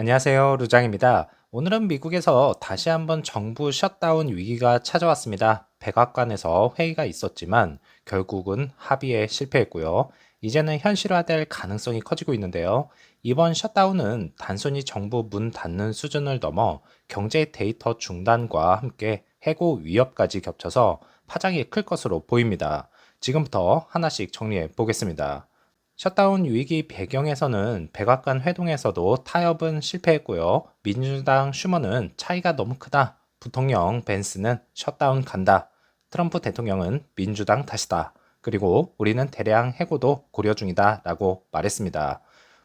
안녕하세요. 루장입니다. 오늘은 미국에서 다시 한번 정부 셧다운 위기가 찾아왔습니다. 백악관에서 회의가 있었지만 결국은 합의에 실패했고요. 이제는 현실화될 가능성이 커지고 있는데요. 이번 셧다운은 단순히 정부 문 닫는 수준을 넘어 경제 데이터 중단과 함께 해고 위협까지 겹쳐서 파장이 클 것으로 보입니다. 지금부터 하나씩 정리해 보겠습니다. 셧다운 위기 배경에서는 백악관 회동에서도 타협은 실패했고요. 민주당 슈머는 차이가 너무 크다. 부통령 벤스는 셧다운 간다. 트럼프 대통령은 민주당 탓이다. 그리고 우리는 대량 해고도 고려 중이다. 라고 말했습니다.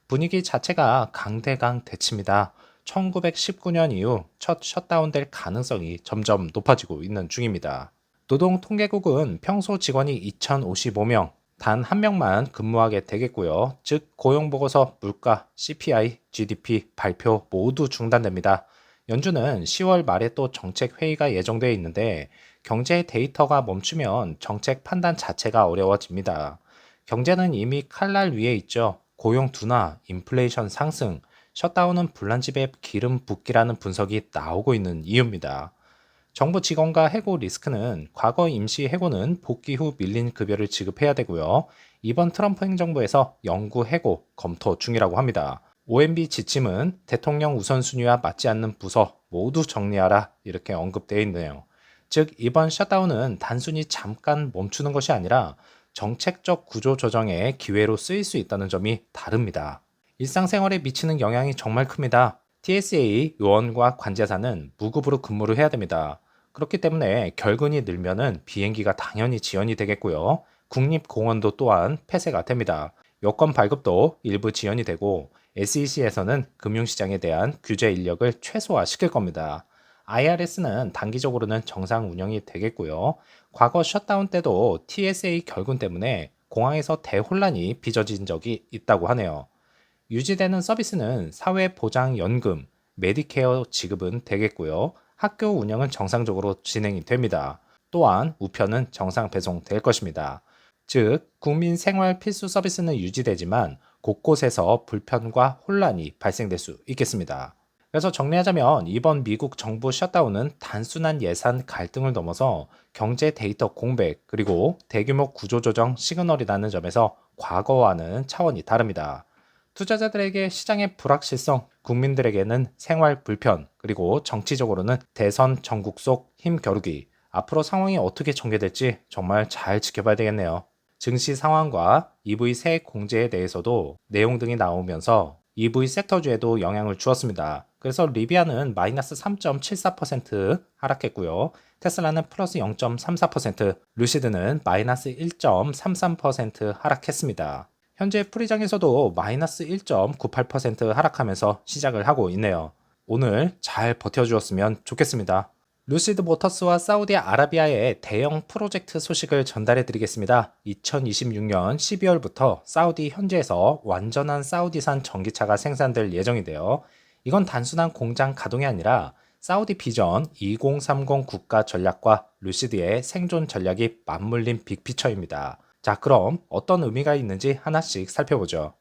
분위기 자체가 강대강 대치입니다. 1919년 이후 첫 셧다운될 가능성이 점점 높아지고 있는 중입니다. 노동통계국은 평소 직원이 2,055명, 단 한 명만 근무하게 되겠고요. 즉 고용보고서, 물가, CPI, GDP 발표 모두 중단됩니다. 연준은 10월 말에 또 정책 회의가 예정되어 있는데 경제 데이터가 멈추면 정책 판단 자체가 어려워집니다. 경제는 이미 칼날 위에 있죠. 고용 둔화, 인플레이션 상승, 셧다운은 불난집에 기름 붓기라는 분석이 나오고 있는 이유입니다. 정부 직원과 해고 리스크는 과거 임시 해고는 복귀 후 밀린 급여를 지급해야 되고요. 이번 트럼프 행정부에서 영구 해고 검토 중이라고 합니다. OMB 지침은 대통령 우선순위와 맞지 않는 부서 모두 정리하라 이렇게 언급되어 있네요. 즉 이번 셧다운은 단순히 잠깐 멈추는 것이 아니라 정책적 구조 조정의 기회로 쓰일 수 있다는 점이 다릅니다. 일상생활에 미치는 영향이 정말 큽니다. TSA 요원과 관제사는 무급으로 근무를 해야 됩니다. 그렇기 때문에 결근이 늘면은 비행기가 당연히 지연이 되겠고요. 국립공원도 또한 폐쇄가 됩니다. 여권 발급도 일부 지연이 되고 SEC에서는 금융시장에 대한 규제 인력을 최소화시킬 겁니다. IRS는 단기적으로는 정상 운영이 되겠고요. 과거 셧다운 때도 TSA 결근 때문에 공항에서 대혼란이 빚어진 적이 있다고 하네요. 유지되는 서비스는 사회보장연금, 메디케어 지급은 되겠고요. 학교 운영은 정상적으로 진행이 됩니다. 또한 우편은 정상 배송될 것입니다. 즉, 국민 생활 필수 서비스는 유지되지만 곳곳에서 불편과 혼란이 발생될 수 있겠습니다. 그래서 정리하자면 이번 미국 정부 셧다운은 단순한 예산 갈등을 넘어서 경제 데이터 공백 그리고 대규모 구조조정 시그널이라는 점에서 과거와는 차원이 다릅니다. 투자자들에게 시장의 불확실성, 국민들에게는 생활 불편, 그리고 정치적으로는 대선 전국 속 힘겨루기. 앞으로 상황이 어떻게 전개될지 정말 잘 지켜봐야 되겠네요. 증시 상황과 EV 세액 공제에 대해서도 내용 등이 나오면서 EV 섹터주에도 영향을 주었습니다. 그래서 리비아는 마이너스 3.74% 하락했고요. 테슬라는 플러스 0.34%, 루시드는 마이너스 1.33% 하락했습니다. 현재 프리장에서도 마이너스 1.98% 하락하면서 시작을 하고 있네요. 오늘 잘 버텨주었으면 좋겠습니다. 루시드 모터스와 사우디아라비아의 대형 프로젝트 소식을 전달해 드리겠습니다. 2026년 12월부터 사우디 현지에서 완전한 사우디산 전기차가 생산될 예정인데요. 이건 단순한 공장 가동이 아니라 사우디 비전 2030 국가 전략과 루시드의 생존 전략이 맞물린 빅피처입니다. 자, 그럼 어떤 의미가 있는지 하나씩 살펴보죠.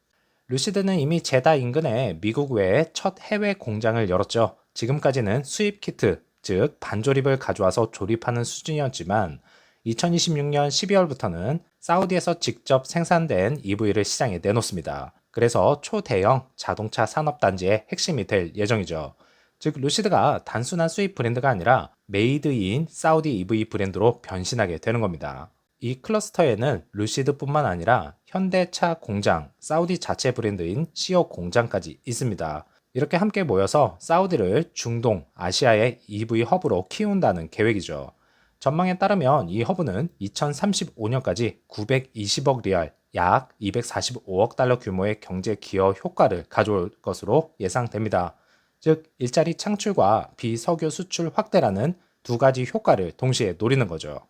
루시드는 이미 제다 인근에 미국 외에 첫 해외 공장을 열었죠. 지금까지는 수입 키트, 즉 반조립을 가져와서 조립하는 수준이었지만 2026년 12월부터는 사우디에서 직접 생산된 EV를 시장에 내놓습니다. 그래서 초대형 자동차 산업단지의 핵심이 될 예정이죠. 즉 루시드가 단순한 수입 브랜드가 아니라 메이드 인 사우디 EV 브랜드로 변신하게 되는 겁니다. 이 클러스터에는 루시드뿐만 아니라 현대차 공장, 사우디 자체 브랜드인 시어 공장까지 있습니다. 이렇게 함께 모여서 사우디를 중동, 아시아의 EV 허브로 키운다는 계획이죠. 전망에 따르면 이 허브는 2035년까지 920억 리알, 약 245억 달러 규모의 경제 기여 효과를 가져올 것으로 예상됩니다. 즉, 일자리 창출과 비석유 수출 확대라는 두 가지 효과를 동시에 노리는 거죠.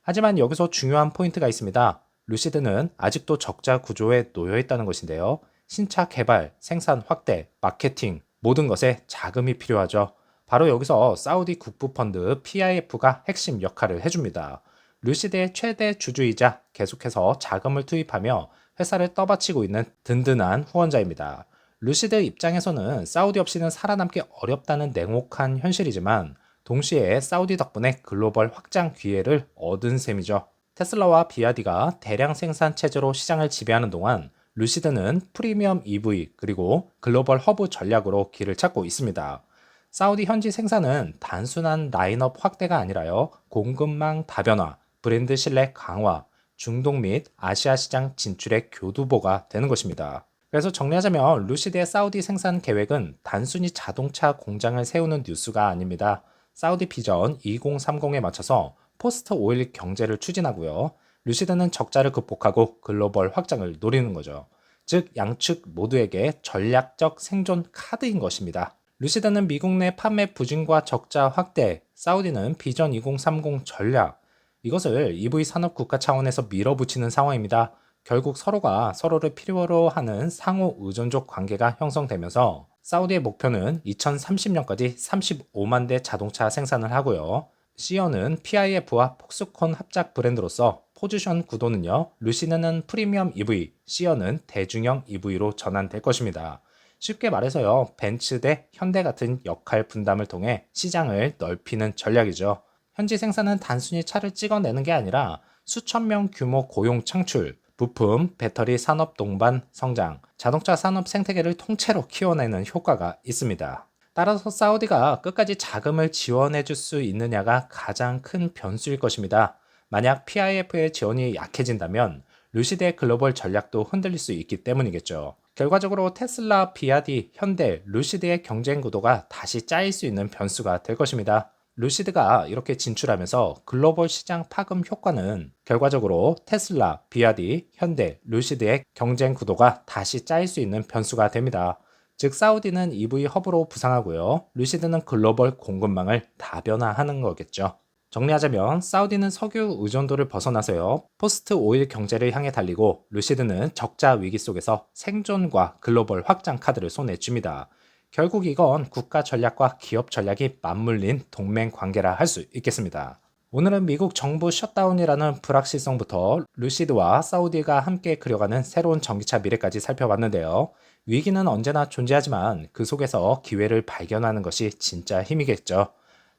하지만 여기서 중요한 포인트가 있습니다. 루시드는 아직도 적자 구조에 놓여 있다는 것인데요. 신차 개발, 생산 확대, 마케팅, 모든 것에 자금이 필요하죠. 바로 여기서 사우디 국부펀드 PIF가 핵심 역할을 해줍니다. 루시드의 최대 주주이자 계속해서 자금을 투입하며 회사를 떠받치고 있는 든든한 후원자입니다. 루시드 입장에서는 사우디 없이는 살아남기 어렵다는 냉혹한 현실이지만 동시에 사우디 덕분에 글로벌 확장 기회를 얻은 셈이죠. 테슬라와 비아디가 대량 생산 체제로 시장을 지배하는 동안 루시드는 프리미엄 EV 그리고 글로벌 허브 전략으로 길을 찾고 있습니다. 사우디 현지 생산은 단순한 라인업 확대가 아니라요, 공급망 다변화, 브랜드 신뢰 강화, 중동 및 아시아 시장 진출의 교두보가 되는 것입니다. 그래서 정리하자면 루시드의 사우디 생산 계획은 단순히 자동차 공장을 세우는 뉴스가 아닙니다. 사우디 비전 2030에 맞춰서 포스트 오일 경제를 추진하고요. 루시드는 적자를 극복하고 글로벌 확장을 노리는 거죠. 즉 양측 모두에게 전략적 생존 카드인 것입니다. 루시드는 미국 내 판매 부진과 적자 확대, 사우디는 비전 2030 전략, 이것을 EV 산업 국가 차원에서 밀어붙이는 상황입니다. 결국 서로가 서로를 필요로 하는 상호 의존적 관계가 형성되면서 사우디의 목표는 2030년까지 35만 대 자동차 생산을 하고요. 시어는 PIF와 폭스콘 합작 브랜드로서 포지션 구도는요, 루시드는 프리미엄 EV, 시어는 대중형 EV로 전환될 것입니다. 쉽게 말해서요, 벤츠 대 현대 같은 역할 분담을 통해 시장을 넓히는 전략이죠. 현지 생산은 단순히 차를 찍어내는 게 아니라 수천 명 규모 고용 창출, 부품, 배터리 산업 동반 성장, 자동차 산업 생태계를 통째로 키워내는 효과가 있습니다. 따라서 사우디가 끝까지 자금을 지원해 줄 수 있느냐가 가장 큰 변수일 것입니다. 만약 PIF의 지원이 약해진다면 루시드의 글로벌 전략도 흔들릴 수 있기 때문이겠죠. 결과적으로 테슬라, 비아디, 현대, 루시드의 경쟁 구도가 다시 짜일 수 있는 변수가 될 것입니다. 루시드가 이렇게 진출하면서 글로벌 시장 파급 효과는 결과적으로 테슬라, 비아디, 현대, 루시드의 경쟁 구도가 다시 짜일 수 있는 변수가 됩니다. 즉 사우디는 EV 허브로 부상하고요. 루시드는 글로벌 공급망을 다변화하는 거겠죠. 정리하자면 사우디는 석유 의존도를 벗어나서요, 포스트 오일 경제를 향해 달리고 루시드는 적자 위기 속에서 생존과 글로벌 확장 카드를 손에 쥡니다. 결국 이건 국가 전략과 기업 전략이 맞물린 동맹 관계라 할 수 있겠습니다. 오늘은 미국 정부 셧다운이라는 불확실성부터 루시드와 사우디가 함께 그려가는 새로운 전기차 미래까지 살펴봤는데요. 위기는 언제나 존재하지만 그 속에서 기회를 발견하는 것이 진짜 힘이겠죠.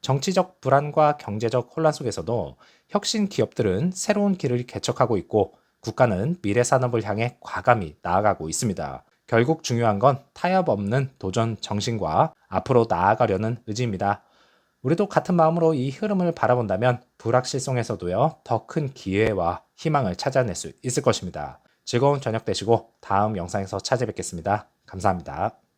정치적 불안과 경제적 혼란 속에서도 혁신 기업들은 새로운 길을 개척하고 있고 국가는 미래 산업을 향해 과감히 나아가고 있습니다. 결국 중요한 건 타협 없는 도전 정신과 앞으로 나아가려는 의지입니다. 우리도 같은 마음으로 이 흐름을 바라본다면 불확실성에서도요, 더 큰 기회와 희망을 찾아낼 수 있을 것입니다. 즐거운 저녁 되시고 다음 영상에서 찾아뵙겠습니다. 감사합니다.